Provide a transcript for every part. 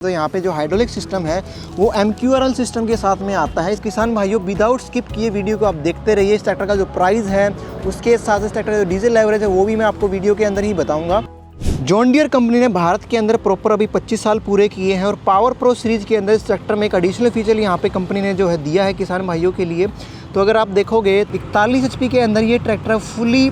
तो यहाँ पे जो हाइड्रोलिक सिस्टम है वो MQRL सिस्टम के साथ में आता है। इस किसान भाइयों विदाउट स्किप किए वीडियो को आप देखते रहिए। इस ट्रैक्टर का जो प्राइस है उसके साथ इस ट्रैक्टर का जो डीजल एवरेज है वो भी मैं आपको वीडियो के अंदर ही बताऊंगा। जॉन डियर कंपनी ने भारत के अंदर प्रॉपर अभी 25 साल पूरे किए हैं और पावर प्रो सीरीज़ के अंदर इस ट्रैक्टर में एक एडिशनल फीचर यहाँ पे कंपनी ने जो है दिया है किसान भाइयों के लिए। तो अगर आप देखोगे 41 HP के अंदर ये ट्रैक्टर फुली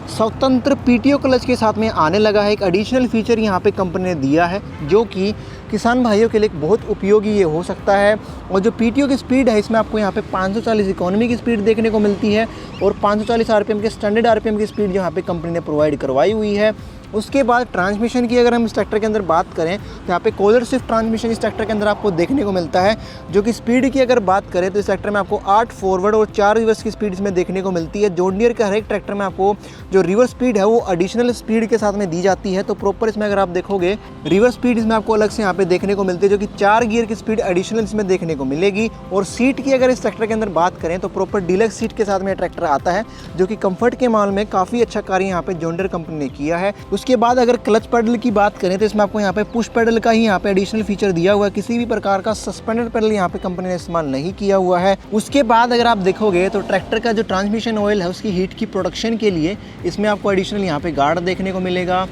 स्वतंत्र PTO क्लच के साथ में आने लगा है। एक एडिशनल फीचर यहाँ पे कंपनी ने दिया है जो कि किसान भाइयों के लिए बहुत उपयोगी ये हो सकता है। और जो PTO की स्पीड है इसमें आपको यहाँ पे 540 इकोनॉमी की स्पीड देखने को मिलती है और 540 RPM के स्टैंडर्ड RPM की स्पीड यहाँ पे कंपनी ने प्रोवाइड करवाई हुई है। उसके बाद ट्रांसमिशन की अगर हम इस ट्रैक्टर के अंदर बात करें तो यहाँ पे कॉलर शिफ्ट ट्रांसमिशन इस ट्रैक्टर के अंदर आपको देखने को मिलता है। जो कि स्पीड की अगर बात करें तो इस ट्रैक्टर में आपको 8 फॉरवर्ड और 4 रिवर्स की स्पीड इसमें देखने को मिलती है। जॉन डियर के हर एक ट्रैक्टर में आपको जो रिवर्स स्पीड है वो एडिशनल स्पीड के साथ में दी जाती है। तो प्रॉपर इसमें अगर आप देखोगे रिवर्स स्पीड इसमें आपको अलग से यहाँ पे देखने को मिलती है जो कि 4 गियर की स्पीड एडिशनल इसमें देखने को मिलेगी। और सीट की अगर इस ट्रैक्टर के अंदर बात करें तो प्रॉपर डीलक्स सीट के साथ में ट्रैक्टर आता है जो कि कंफर्ट के मामले में काफ़ी अच्छा कार्य यहाँ पे जॉन डियर कंपनी ने किया है। उसके बाद अगर क्लच पेडल की बात करें तो इसमें आपको यहाँ पे पुश पेडल का ही यहाँ पे एडिशनल फीचर दिया हुआ है। किसी भी प्रकार का सस्पेंडेड पेडल यहाँ पे कंपनी ने इस्तेमाल नहीं किया हुआ है। उसके बाद अगर आप देखोगे तो ट्रैक्टर का जो ट्रांसमिशन ऑयल है उसकी हीट की प्रोडक्शन के लिए इसमें आपको एडिशनल यहाँ पे गार्ड देखने को मिलेगा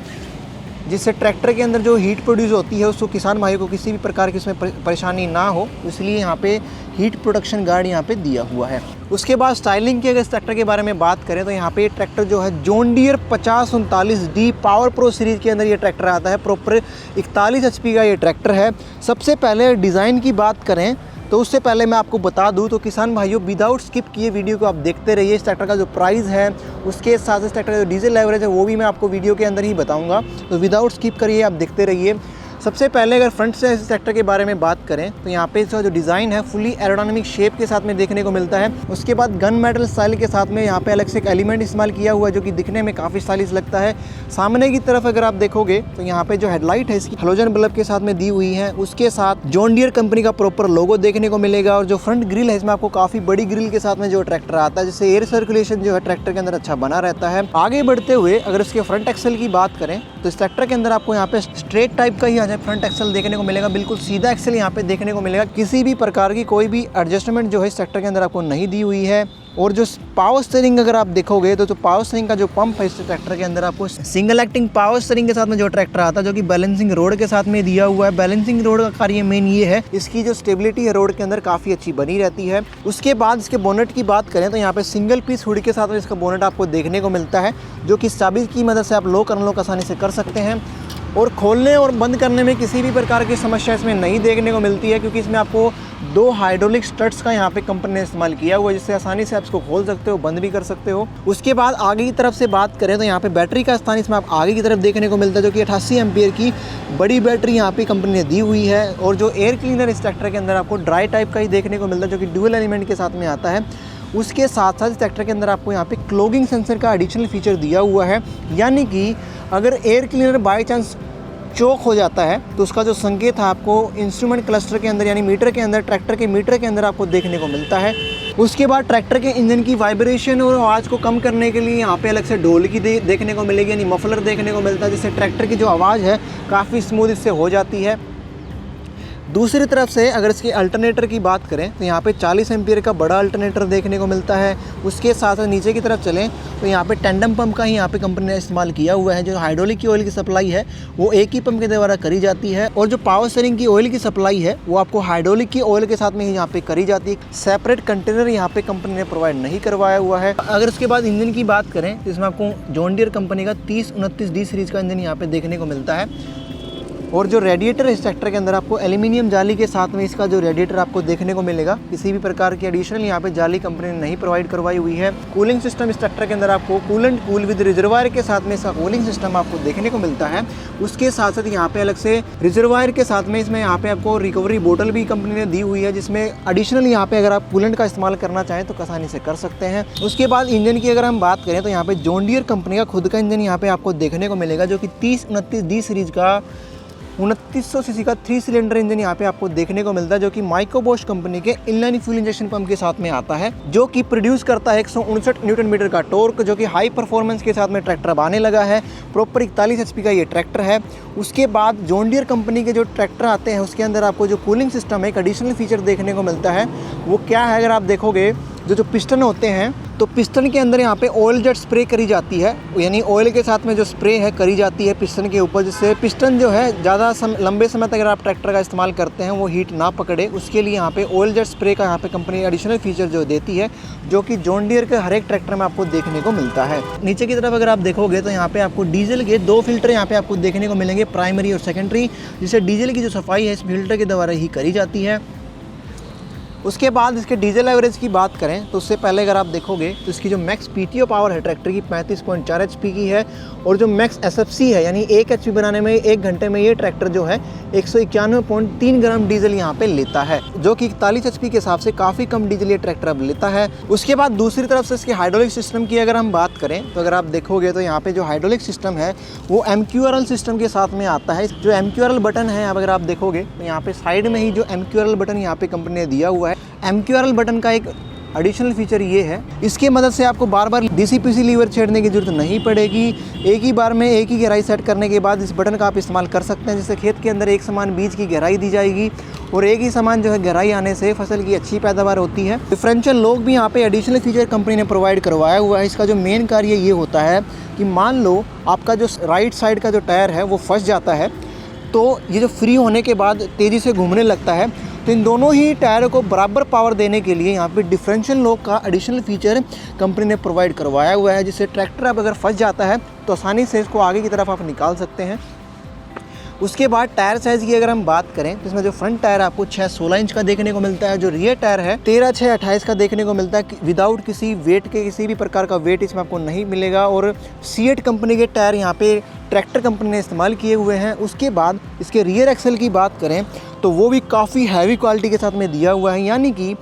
जिससे ट्रैक्टर के अंदर जो हीट प्रोड्यूस होती है उसको किसान भाइयों को किसी भी प्रकार की इसमें परेशानी ना हो, इसलिए यहाँ पे हीट प्रोडक्शन गार्ड यहाँ पे दिया हुआ है। उसके बाद स्टाइलिंग की अगर इस ट्रैक्टर के बारे में बात करें तो यहाँ पे ट्रैक्टर जो है John Deere 5039D power pro series के अंदर ये ट्रैक्टर आता है। प्रॉपर 41 HP का ये ट्रैक्टर है। सबसे पहले डिज़ाइन की बात करें तो उससे पहले मैं आपको बता दूं तो किसान भाइयों विदाउट स्किप किए वीडियो को आप देखते रहिए। इस ट्रैक्टर का जो प्राइस है उसके साथ इस ट्रैक्टर का जो डीजल एवरेज है वो भी मैं आपको वीडियो के अंदर ही बताऊंगा। तो विदाउट स्किप करिए, आप देखते रहिए। सबसे पहले अगर फ्रंट से इस ट्रैक्टर के बारे में बात करें तो यहाँ पे इसका जो डिज़ाइन है फुली एरोडायनामिक शेप के साथ में देखने को मिलता है। उसके बाद गन मेटल स्टाइल के साथ में यहाँ पे अलग से एक एलिमेंट इस्तेमाल किया हुआ है जो कि दिखने में काफ़ी स्टाइलिश लगता है। सामने की तरफ अगर आप देखोगे तो यहाँ पे जो हेडलाइट है इसकी हेलोजन बल्ब के साथ में दी हुई है। उसके साथ जॉन डियर कंपनी का प्रॉपर लोगो देखने को मिलेगा और जो फ्रंट ग्रिल है इसमें आपको काफ़ी बड़ी ग्रिल के साथ में जो ट्रैक्टर आता है जिससे एयर सर्कुलेशन जो है ट्रैक्टर के अंदर अच्छा बना रहता है। आगे बढ़ते हुए अगर इसके फ्रंट एक्सल की बात करें तो इस ट्रैक्टर के अंदर आपको यहाँ पे स्ट्रेट टाइप का ही आ जाए फ्रंट एक्सल देखने को मिलेगा। बिल्कुल सीधा एक्सल यहाँ पे देखने को मिलेगा। किसी भी प्रकार की कोई भी एडजस्टमेंट जो है इस ट्रैक्टर के अंदर आपको नहीं दी हुई है। और जो पावर स्टीयरिंग अगर आप देखोगे तो पावर स्टीयरिंग का जो पंप है इस ट्रैक्टर के अंदर आपको सिंगल एक्टिंग पावर स्टीयरिंग के साथ में जो ट्रैक्टर आता है जो कि बैलेंसिंग रोड के साथ में दिया हुआ है। बैलेंसिंग रोड का कार्य मेन ये है, इसकी जो स्टेबिलिटी है रोड के अंदर काफ़ी अच्छी बनी रहती है। उसके बाद इसके बोनेट की बात करें तो यहाँ पे सिंगल पीस हुड के साथ में इसका बोनेट आपको देखने को मिलता है जो कि चाबी की मदद से आप लॉक अनलॉक आसानी से कर सकते हैं। और खोलने और बंद करने में किसी भी प्रकार की समस्या इसमें नहीं देखने को मिलती है क्योंकि इसमें आपको 2 हाइड्रोलिक स्टड्स का यहाँ पे कंपनी ने इस्तेमाल किया हुआ है जिससे आसानी से आप इसको खोल सकते हो, बंद भी कर सकते हो। उसके बाद आगे की तरफ से बात करें तो यहाँ पे बैटरी का स्थान इसमें आप आगे की तरफ देखने को मिलता है जो कि 88 एम्पियर की बड़ी बैटरी यहाँ पे कंपनी ने दी हुई है। और जो एयर क्लीनर इस ट्रैक्टर के अंदर आपको ड्राई टाइप का ही देखने को मिलता है जो कि ड्यूअल एलिमेंट के साथ में आता है। उसके साथ साथ इस ट्रैक्टर के अंदर आपको यहाँ पे क्लॉगिंग सेंसर का एडिशनल फीचर दिया हुआ है, यानी कि अगर एयर क्लीनर बाई चांस चोक हो जाता है तो उसका जो संकेत है आपको इंस्ट्रूमेंट क्लस्टर के अंदर यानी मीटर के अंदर, ट्रैक्टर के मीटर के अंदर आपको देखने को मिलता है। उसके बाद ट्रैक्टर के इंजन की वाइब्रेशन और आवाज़ को कम करने के लिए यहाँ पे अलग से ढोल की देखने को मिलेगी, यानी मफलर देखने को मिलता है जिससे ट्रैक्टर की जो आवाज़ है काफ़ी स्मूथ इससे हो जाती है। दूसरी तरफ से अगर इसके अल्टरनेटर की बात करें तो यहाँ पे 40 एम्पियर का बड़ा अल्टरनेटर देखने को मिलता है। उसके साथ साथ नीचे की तरफ चलें तो यहाँ पे टेंडम पंप का ही यहाँ पे कंपनी ने इस्तेमाल किया हुआ है। जो हाइड्रोलिक की ऑयल की सप्लाई है वो एक ही पंप के द्वारा करी जाती है और जो पावर स्टीयरिंग की ऑयल की सप्लाई है वो आपको हाइड्रोलिक की ऑयल के साथ में ही यहाँ पे करी जाती है। सेपरेट कंटेनर यहाँ पे कंपनी ने प्रोवाइड नहीं करवाया हुआ है। अगर इसके बाद इंजन की बात करें तो इसमें आपको जॉन डियर कंपनी का 3029D सीरीज़ का इंजन यहाँ पे देखने को मिलता है। और जो रेडिएटर है इस ट्रैक्टर के अंदर आपको एल्यूमिनियम जाली के साथ में इसका जो रेडिएटर आपको देखने को मिलेगा। किसी भी प्रकार की एडिशनल यहाँ पे जाली कंपनी ने नहीं प्रोवाइड करवाई हुई है। कूलिंग सिस्टम इस ट्रैक्टर के अंदर आपको कूलेंट कूल विद रिजर्वायर के साथ में इसका कूलिंग सिस्टम आपको देखने को मिलता है। उसके साथ साथ यहाँ पे अलग से रिजर्वायर के साथ में इसमें यहाँ पे आपको रिकवरी बोतल भी कंपनी ने दी हुई है जिसमें एडिशनल यहाँ पे अगर आप कूलेंट का इस्तेमाल करना चाहें तो आसानी से कर सकते हैं। उसके बाद इंजन की अगर हम बात करें तो यहाँ पे जॉन डियर कंपनी का खुद का इंजन यहाँ पे आपको देखने को मिलेगा जो कि 3029D सीरीज़ का 2900 सीसी का 3 सिलेंडर इंजन यहाँ पे आपको देखने को मिलता है, जो कि माइक्रोबॉश कंपनी के इनलाइन फ्यूल इंजेक्शन पंप के साथ में आता है, जो कि प्रोड्यूस करता है 159 न्यूटन मीटर का टॉर्क, जो कि हाई परफॉर्मेंस के साथ में ट्रैक्टर अब आने लगा है। प्रॉपर 41 HP का ये ट्रैक्टर है। उसके बाद जॉन डियर कंपनी के जो ट्रैक्टर आते हैं उसके अंदर आपको जो कूलिंग सिस्टम है, एक एडिशनल फीचर देखने को मिलता है। वो क्या है, अगर आप देखोगे जो पिस्टन होते हैं, तो पिस्टन के अंदर यहाँ पे ऑयल जेट स्प्रे करी जाती है, यानी ऑयल के साथ में जो स्प्रे है करी जाती है पिस्टन के ऊपर, जिससे पिस्टन जो है ज़्यादा लंबे समय तक अगर आप ट्रैक्टर का इस्तेमाल करते हैं वो हीट ना पकड़े। उसके लिए यहाँ पे ऑयल जेट स्प्रे का यहाँ पे कंपनी एडिशनल फीचर जो देती है, जो कि जॉन डियर के हर एक ट्रैक्टर में आपको देखने को मिलता है। नीचे की तरफ अगर आप देखोगे तो यहाँ पे आपको डीजल के 2 फिल्टर यहाँ पे आपको देखने को मिलेंगे, प्राइमरी और सेकेंडरी, जिससे डीजल की जो सफाई है इस फिल्टर के द्वारा ही करी जाती है। उसके बाद इसके डीजल एवरेज की बात करें तो उससे पहले अगर आप देखोगे तो इसकी जो मैक्स पीटीओ पावर है ट्रैक्टर की 35.4 HP की है, और जो मैक्स एसएफसी है यानी 1 HP बनाने में 1 घंटे में ये ट्रैक्टर जो है 191.3 ग्राम डीजल यहाँ पे लेता है, जो कि 41 HP के हिसाब से काफ़ी कम डीजल ये ट्रैक्टर अब लेता है। उसके बाद दूसरी तरफ से इसके हाइड्रोलिक सिस्टम की अगर हम बात करें तो अगर आप देखोगे तो यहाँ पे जो हाइड्रोलिक सिस्टम है वो MQRL सिस्टम के साथ में आता है। जो MQRL बटन है अगर आप देखोगे तो यहाँ पे साइड में ही जो MQRL बटन यहाँ पे कंपनी ने दिया हुआ है, MQRL बटन का एक एडिशनल फीचर ये है, इसके मदद से आपको बार बार DCPC लीवर छेड़ने की जरूरत नहीं पड़ेगी। एक ही बार में एक ही गहराई सेट करने के बाद इस बटन का आप इस्तेमाल कर सकते हैं, जिससे खेत के अंदर एक समान बीज की गहराई दी जाएगी और एक ही समान जो है गहराई आने से फसल की अच्छी पैदावार होती है। डिफरेंशियल लॉक भी यहाँ पे एडिशनल फीचर कंपनी ने प्रोवाइड करवाया हुआ है। इसका जो मेन कार्य ये होता है कि मान लो आपका जो राइट साइड का जो टायर है वो फंस जाता है, तो ये जो फ्री होने के बाद तेज़ी से घूमने लगता है, तो इन दोनों ही टायरों को बराबर पावर देने के लिए यहाँ पे डिफरेंशियल लॉक का एडिशनल फीचर कंपनी ने प्रोवाइड करवाया हुआ है, जिससे ट्रैक्टर अब अगर फंस जाता है तो आसानी से इसको आगे की तरफ आप निकाल सकते हैं। उसके बाद टायर साइज़ की अगर हम बात करें तो इसमें जो फ्रंट टायर आपको 6-16 इंच का देखने को मिलता है, जो रियर टायर है 13-6-28 का देखने को मिलता है, विदाउट किसी वेट के, किसी भी प्रकार का वेट इसमें आपको नहीं मिलेगा। और सीएट कंपनी के टायर यहाँ पे ट्रैक्टर कंपनी ने इस्तेमाल किए हुए हैं। उसके बाद इसके रियर एक्सल की बात करें तो वो भी काफ़ी हैवी क्वालिटी के साथ में दिया हुआ है, यानी कि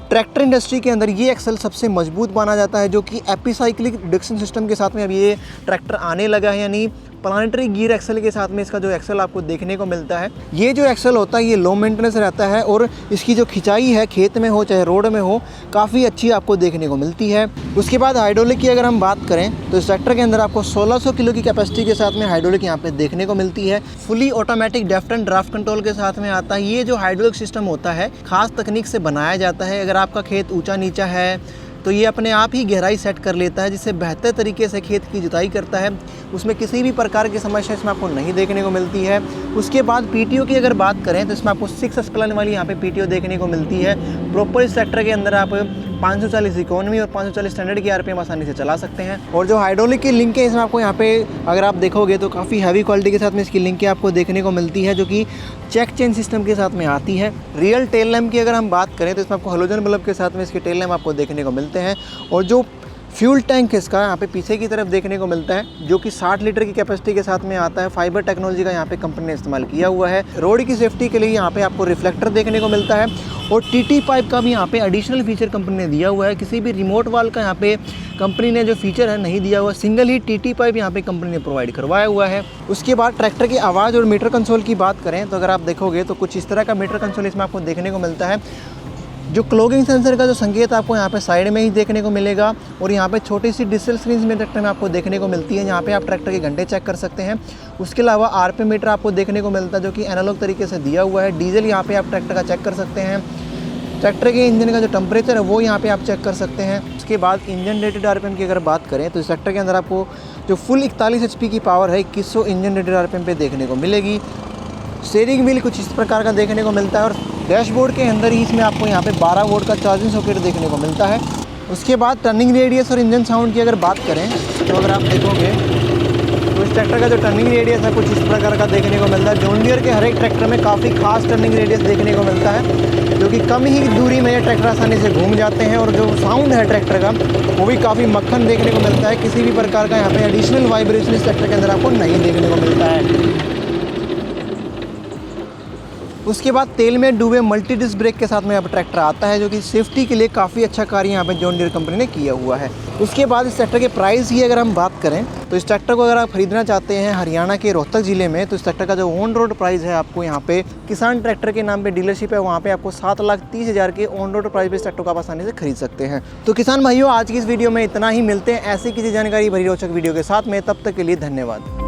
ट्रैक्टर इंडस्ट्री के अंदर ये एक्सल सबसे मजबूत माना जाता है, जो कि एपिसाइक्लिक रिडक्शन सिस्टम के साथ में अब ये ट्रैक्टर आने लगा है, यानी प्लानेटरी गियर एक्सल के साथ में इसका जो एक्सल आपको देखने को मिलता है। ये जो एक्सल होता है ये लो मेंटेनेंस रहता है और इसकी जो खिंचाई है खेत में हो चाहे रोड में हो काफ़ी अच्छी आपको देखने को मिलती है। उसके बाद हाइड्रोलिक की अगर हम बात करें तो इस ट्रैक्टर के अंदर आपको 1600 किलो की कैपेसिटी के साथ में हाइड्रोलिक यहाँ पे देखने को मिलती है। Fully automatic deft and draft control के साथ में आता है। ये जो हाइड्रोलिक सिस्टम होता है खास तकनीक से बनाया जाता है। अगर आपका खेत ऊँचा नीचा है तो ये अपने आप ही गहराई सेट कर लेता है, जिससे बेहतर तरीके से खेत की जुताई करता है। उसमें किसी भी प्रकार की समस्या इसमें आपको नहीं देखने को मिलती है। उसके बाद पीटीओ की अगर बात करें तो इसमें आपको 6 स्प्लाइन वाली यहाँ पे पीटीओ देखने को मिलती है। प्रॉपर इस ट्रैक्टर के अंदर आप 540 इकोनॉमी और 540 स्टैंडर्ड की आरपीएम आसानी से चला सकते हैं। और जो हाइड्रोलिक की लिंक है इसमें आपको यहाँ पे अगर आप देखोगे तो काफ़ी हैवी क्वालिटी के साथ में इसकी लिंकें आपको देखने को मिलती है, जो कि चेक चेन सिस्टम के साथ में आती है। रियल टेल लैम्प की अगर हम बात करें तो इसमें आपको हेलोजन बल्ब के साथ में इसके टेल लैम्प आपको देखने को मिलते हैं। और जो फ्यूल टैंक इसका यहाँ पे पीछे की तरफ देखने को मिलता है, जो कि 60 लीटर की कैपेसिटी के साथ में आता है। फाइबर टेक्नोलॉजी का यहाँ पे कंपनी ने इस्तेमाल किया हुआ है। रोड की सेफ्टी के लिए यहाँ पे आपको रिफ्लेक्टर देखने को मिलता है और टीटी पाइप का भी यहाँ पे एडिशनल फीचर कंपनी ने दिया हुआ है। किसी भी रिमोट वाल्व का यहाँ पे कंपनी ने जो फीचर है नहीं दिया हुआ, सिंगल ही टीटी पाइप यहाँ पे कंपनी ने प्रोवाइड करवाया हुआ है। उसके बाद ट्रैक्टर की आवाज़ और मीटर कंसोल की बात करें तो अगर आप देखोगे तो कुछ इस तरह का मीटर कंसोल इसमें आपको देखने को मिलता है। जो क्लॉगिंग सेंसर का जो संकेत आपको यहाँ पे साइड में ही देखने को मिलेगा और यहाँ पे छोटी सी डिजिटल स्क्रीन में ट्रैक्टर में आपको देखने को मिलती है। यहाँ पे आप ट्रैक्टर के घंटे चेक कर सकते हैं। उसके अलावा आरपीएम मीटर आपको देखने को मिलता है, जो कि एनालॉग तरीके से दिया हुआ है। डीजल यहाँ पे आप ट्रैक्टर का चेक कर सकते हैं। ट्रैक्टर के इंजन का जो टेम्परेचर है वो यहाँ पे आप चेक कर सकते हैं। उसके बाद इंजन रेटेड आरपीएम की अगर बात करें तो इस ट्रैक्टर के अंदर आपको जो फुल 41 HP की पावर है 2100 इंजन रेटेड आरपीएम पे देखने को मिलेगी। स्टीयरिंग व्हील कुछ इस प्रकार का देखने को मिलता है और डैशबोर्ड के अंदर ही इसमें आपको यहाँ पे 12 वोल्ट का चार्जिंग सॉकेट देखने को मिलता है। उसके बाद टर्निंग रेडियस और इंजन साउंड की अगर बात करें तो अगर आप देखोगे तो इस ट्रैक्टर का जो टर्निंग रेडियस है कुछ इस प्रकार का देखने को मिलता है। जॉन डियर के हर एक ट्रैक्टर में काफ़ी खास टर्निंग रेडियस देखने को मिलता है, जो कि कम ही दूरी में ये ट्रैक्टर आसानी से घूम जाते हैं। और जो साउंड है ट्रैक्टर का वो भी काफ़ी मक्खन देखने को मिलता है। किसी भी प्रकार का यहाँ पे एडिशनल वाइब्रेशन इस ट्रैक्टर के अंदर आपको नहीं देखने को मिलता है। उसके बाद तेल में डूबे मल्टी डिस्क ब्रेक के साथ में यहाँ पर ट्रैक्टर आता है, जो कि सेफ्टी के लिए काफ़ी अच्छा कार्य यहाँ पे जॉन डीरे कंपनी ने किया हुआ है। उसके बाद इस ट्रैक्टर के प्राइस की अगर हम बात करें तो इस ट्रैक्टर को अगर आप खरीदना चाहते हैं हरियाणा के रोहतक ज़िले में, तो इस ट्रैक्टर का जो ऑन रोड प्राइस है आपको यहाँ पे किसान ट्रैक्टर के नाम पे डीलरशिप है, वहाँ पे आपको 7,30,000 के ऑन रोड प्राइस पे इस ट्रैक्टर को आप आसानी से खरीद सकते हैं। तो किसान भाइयों, आज की इस वीडियो में इतना ही। मिलते हैं ऐसी किसी जानकारी भरी रोचक वीडियो के साथ में, तब तक के लिए धन्यवाद।